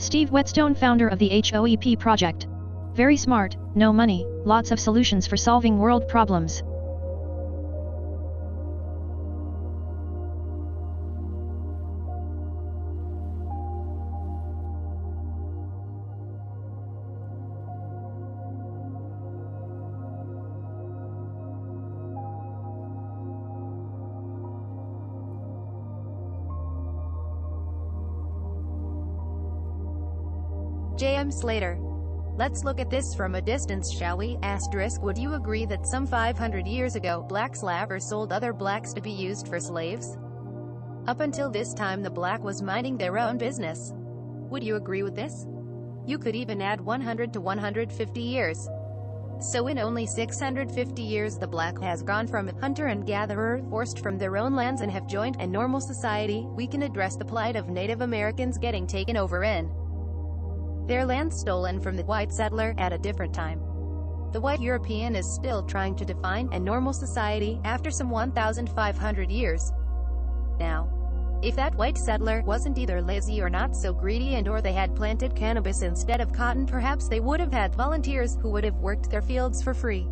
Steve Whetstone, founder of the hOEP project. Very smart, no money, lots of solutions for solving world problems. JM Slater. Let's look at this from a distance, shall we? Would you agree that some 500 years ago, black slavers sold other blacks to be used for slaves? Up until this time the black was minding their own business. Would you agree with this? You could even add 100 to 150 years. So in only 650 years the black has gone from hunter and gatherer, forced from their own lands, and have joined a normal society. We can address the plight of Native Americans getting taken over in their land stolen from the white settler at a different time. The white European is still trying to define a normal society after some 1,500 years. Now, if that white settler wasn't either lazy or not so greedy, and or they had planted cannabis instead of cotton, perhaps they would have had volunteers who would have worked their fields for free.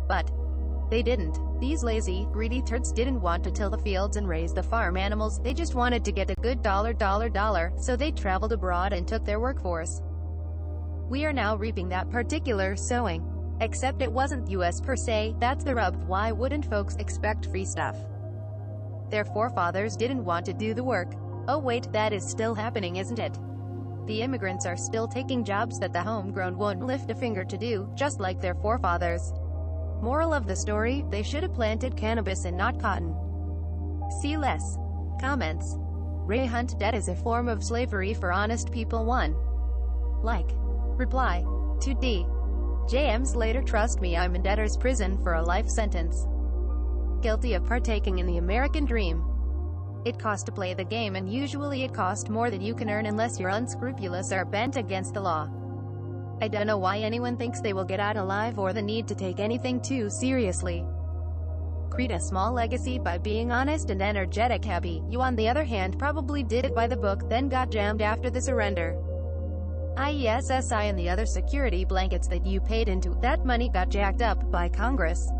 But they didn't. These lazy, greedy turds didn't want to till the fields and raise the farm animals. They just wanted to get a good dollar, so they traveled abroad and took their workforce. We are now reaping that particular sowing. Except it wasn't US per se. That's the rub. Why wouldn't folks expect free stuff? Their forefathers didn't want to do the work. Oh wait, that is still happening, isn't it? The immigrants are still taking jobs that the homegrown won't lift a finger to do, just like their forefathers. Moral of the story, they should have planted cannabis and not cotton. See less. Comments. Ray Hunt. Debt is a form of slavery for honest people. 1. Like. Reply. 2D. JM Slater. Trust me, I'm in debtor's prison for a life sentence. Guilty of partaking in the American dream. It costs to play the game, and usually it costs more than you can earn unless you're unscrupulous or bent against the law. I don't know why anyone thinks they will get out alive, or the need to take anything too seriously. Create a small legacy by being honest and energetic. Happy. You on the other hand probably did it by the book, then got jammed after the surrender. IESSI and the other security blankets that you paid into, that money got jacked up by Congress.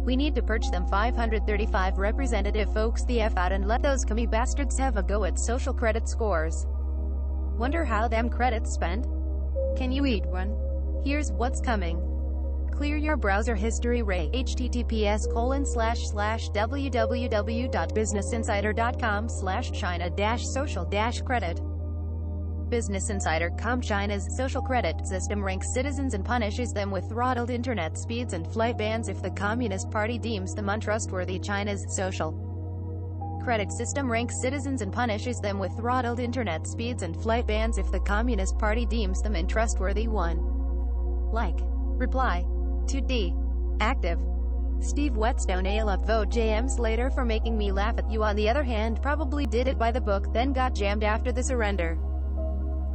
We need to purge them 535 representative folks the F out and let those commie bastards have a go at social credit scores. Wonder how them credits spend? Can you eat one? Here's what's coming. Clear your browser history. Ray. https://www.businessinsider.com/china-social-credit. Business Insider.com. China's social credit system ranks citizens and punishes them with throttled internet speeds and flight bans if the Communist Party deems them untrustworthy. China's social credit system ranks citizens and punishes them with throttled internet speeds and flight bans if the Communist Party deems them untrustworthy. 1. Like. Reply. 2D. Active. Steve Whetstone. I love vote JM Slater for making me laugh. At you on the other hand probably did it by the book, then got jammed after the surrender.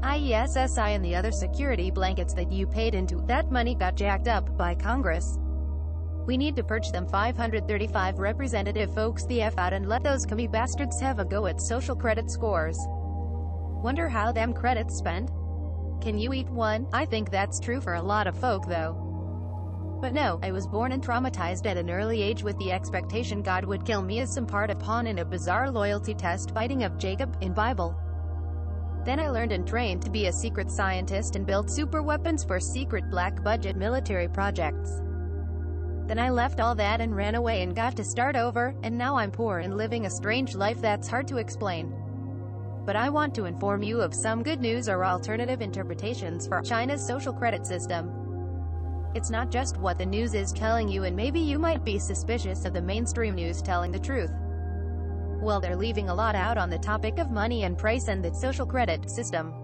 IESSI and the other security blankets that you paid into, that money got jacked up by Congress. We need to purge them 535 representative folks the F out and let those commie bastards have a go at social credit scores. Wonder how them credits spend? Can you eat one? I think that's true for a lot of folk though. But no, I was born and traumatized at an early age with the expectation God would kill me as some part of pawn in a bizarre loyalty test fighting of Jacob in Bible. Then I learned and trained to be a secret scientist and built super weapons for secret black budget military projects. Then I left all that and ran away and got to start over, and now I'm poor and living a strange life that's hard to explain. But I want to inform you of some good news or alternative interpretations for China's social credit system. It's not just what the news is telling you, and maybe you might be suspicious of the mainstream news telling the truth. Well, they're leaving a lot out on the topic of money and price and the social credit system.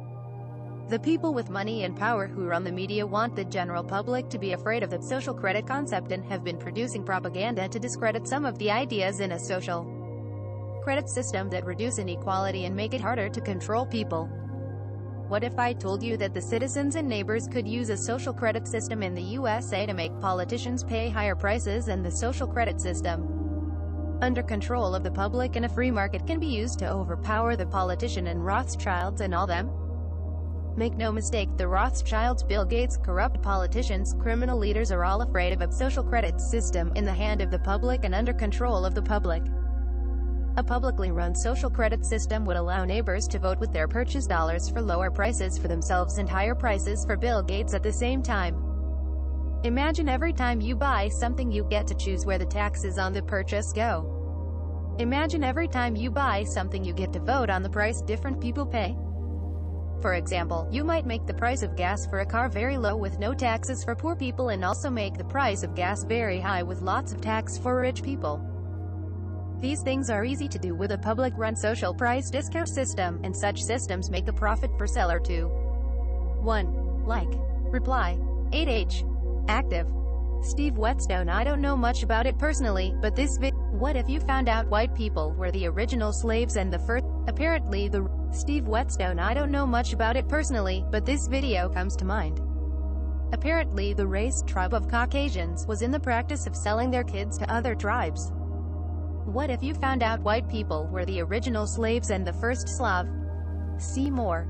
The people with money and power who run the media want the general public to be afraid of the social credit concept and have been producing propaganda to discredit some of the ideas in a social credit system that reduce inequality and make it harder to control people. What if I told you that the citizens and neighbors could use a social credit system in the USA to make politicians pay higher prices, and the social credit system under control of the public and a free market can be used to overpower the politician and Rothschilds and all them? Make no mistake, the Rothschilds, Bill Gates, corrupt politicians, criminal leaders are all afraid of a social credit system in the hand of the public and under control of the public. A publicly run social credit system would allow neighbors to vote with their purchase dollars for lower prices for themselves and higher prices for Bill Gates at the same time. Imagine every time you buy something you get to choose where the taxes on the purchase go. Imagine every time you buy something you get to vote on the price different people pay. For example, you might make the price of gas for a car very low with no taxes for poor people and also make the price of gas very high with lots of tax for rich people. These things are easy to do with a public-run social price discount system, and such systems make a profit for seller too. 1. Like. Reply. 8H. Active. Steve Whetstone: I don't know much about it personally, but this what if you found out white people were the original slaves and the first? Apparently the Steve Whetstone: I don't know much about it personally, but this video comes to mind. Apparently the race tribe of Caucasians was in the practice of selling their kids to other tribes. What if you found out white people were the original slaves and the first Slav? See more.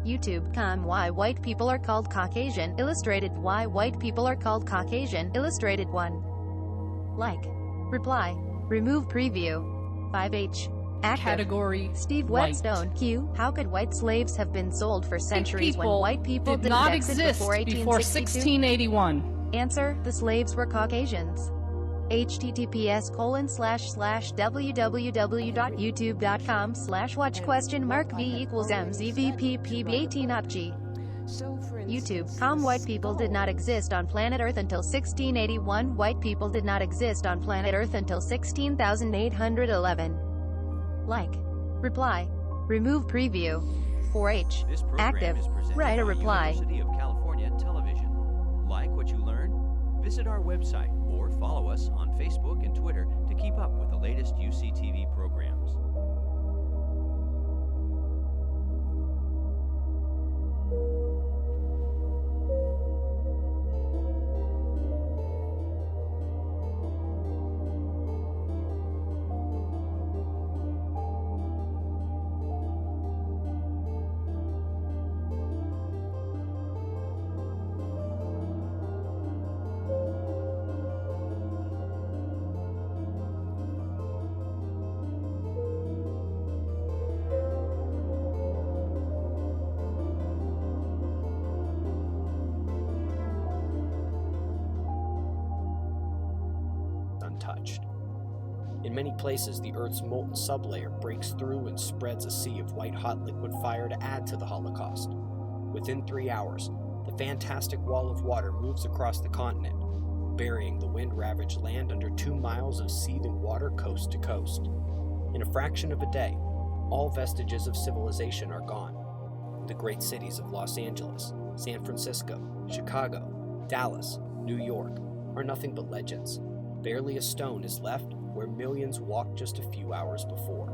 YouTube.com Why White People Are Called Caucasian Illustrated. Why White People Are Called Caucasian Illustrated. 1. Like. Reply. Remove preview. 5H. Active. Category Steve white. Whetstone. Q. How could white slaves have been sold for centuries when white people did not exist exist before 1862? 1681. Answer. The slaves were Caucasians. https://www.youtube.com/watch?v=mzvppb18.g. YouTube.com White people did not exist on planet Earth until 1681. White people did not exist on planet Earth until 16,811. Like. Reply. Remove preview. 4H. This program Active. is presented Write a by reply. University of California Television. Like what you learn? Visit our website or follow us on Facebook and Twitter to keep up with the latest UCTV programs. Untouched. In many places, the Earth's molten sublayer breaks through and spreads a sea of white-hot liquid fire to add to the Holocaust. Within 3 hours, the fantastic wall of water moves across the continent, burying the wind-ravaged land under 2 miles of seething water coast to coast. In a fraction of a day, all vestiges of civilization are gone. The great cities of Los Angeles, San Francisco, Chicago, Dallas, New York are nothing but legends. Barely a stone is left where millions walked just a few hours before.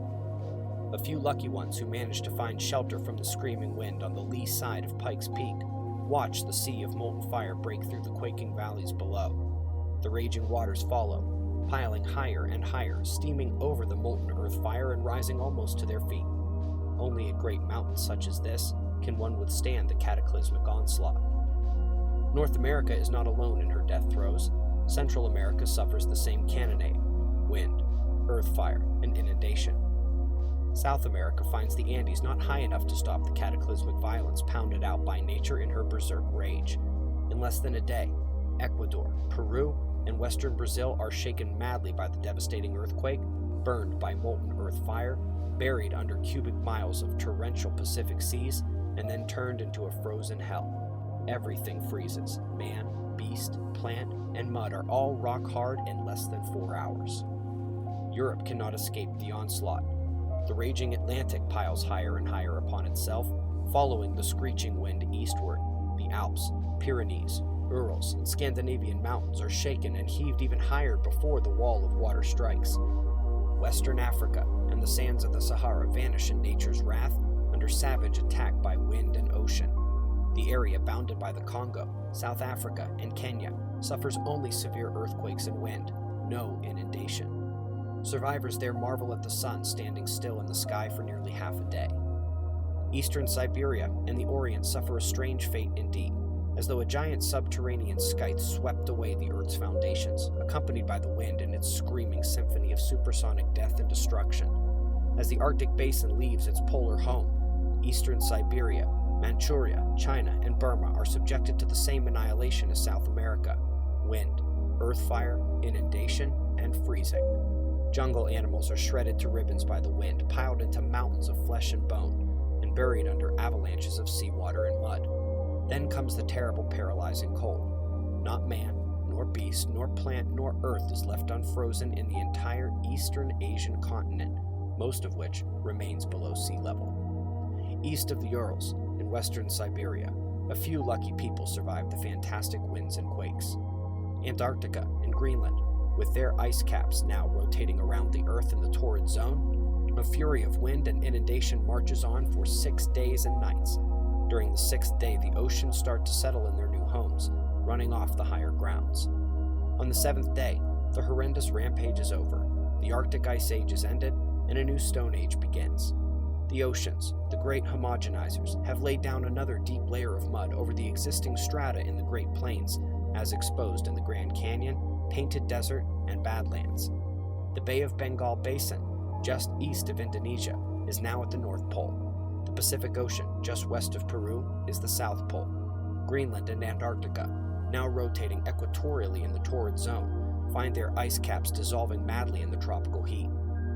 A few lucky ones who managed to find shelter from the screaming wind on the lee side of Pikes Peak watch the sea of molten fire break through the quaking valleys below. The raging waters follow, piling higher and higher, steaming over the molten earth fire and rising almost to their feet. Only a great mountain such as this can one withstand the cataclysmic onslaught. North America is not alone in her death throes. Central America suffers the same cannonade, wind, earth fire, and inundation. South America finds the Andes not high enough to stop the cataclysmic violence pounded out by nature in her berserk rage. In less than a day, Ecuador, Peru, and western Brazil are shaken madly by the devastating earthquake, burned by molten earth fire, buried under cubic miles of torrential Pacific seas, and then turned into a frozen hell. Everything freezes. Man, beast, plant, and mud are all rock hard in less than 4 hours. Europe cannot escape the onslaught. The raging Atlantic piles higher and higher upon itself, following the screeching wind eastward. The Alps, Pyrenees, Urals, and Scandinavian mountains are shaken and heaved even higher before the wall of water strikes. Western Africa and the sands of the Sahara vanish in nature's wrath under savage attack by wind and ocean. The area bounded by the Congo, South Africa, and Kenya suffers only severe earthquakes and wind, no inundation. Survivors there marvel at the sun standing still in the sky for nearly half a day. Eastern Siberia and the Orient suffer a strange fate indeed, as though a giant subterranean scythe swept away the Earth's foundations, accompanied by the wind in its screaming symphony of supersonic death and destruction. As the Arctic Basin leaves its polar home, Eastern Siberia, Manchuria, China, and Burma are subjected to the same annihilation as South America: wind, earth fire, inundation, and freezing. Jungle animals are shredded to ribbons by the wind, piled into mountains of flesh and bone, and buried under avalanches of seawater and mud. Then comes the terrible paralyzing cold. Not man, nor beast, nor plant, nor earth is left unfrozen in the entire eastern Asian continent, most of which remains below sea level. East of the Urals, in western Siberia, a few lucky people survive the fantastic winds and quakes. Antarctica and Greenland, with their ice caps now rotating around the Earth in the torrid zone, a fury of wind and inundation marches on for 6 days and nights. During the 6th day, the oceans start to settle in their new homes, running off the higher grounds. On the 7th day, the horrendous rampage is over, the Arctic Ice Age is ended, and a new Stone Age begins. The oceans, the great homogenizers, have laid down another deep layer of mud over the existing strata in the Great Plains, as exposed in the Grand Canyon, Painted Desert, and Badlands. The Bay of Bengal Basin, just east of Indonesia, is now at the North Pole. The Pacific Ocean, just west of Peru, is the South Pole. Greenland and Antarctica, now rotating equatorially in the torrid zone, find their ice caps dissolving madly in the tropical heat.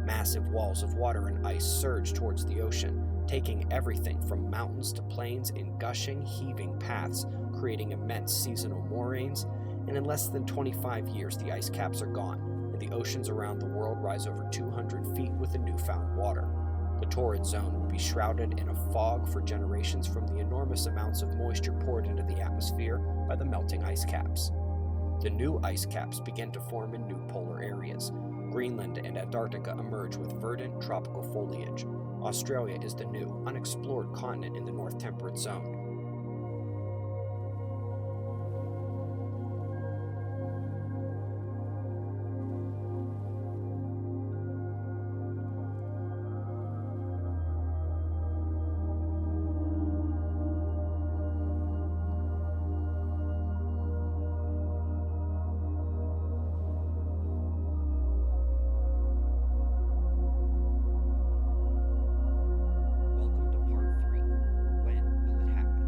Massive walls of water and ice surge towards the ocean, taking everything from mountains to plains in gushing, heaving paths, creating immense seasonal moraines, and in less than 25 years the ice caps are gone, and the oceans around the world rise over 200 feet with the newfound water. The torrid zone will be shrouded in a fog for generations from the enormous amounts of moisture poured into the atmosphere by the melting ice caps. The new ice caps begin to form in new polar areas. Greenland and Antarctica emerge with verdant tropical foliage. Australia is the new, unexplored continent in the North Temperate Zone. Welcome to part 3. When will it happen?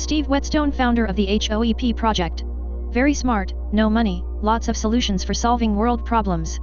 Steve Whetstone, founder of the hOEP project. Very smart, no money, lots of solutions for solving world problems.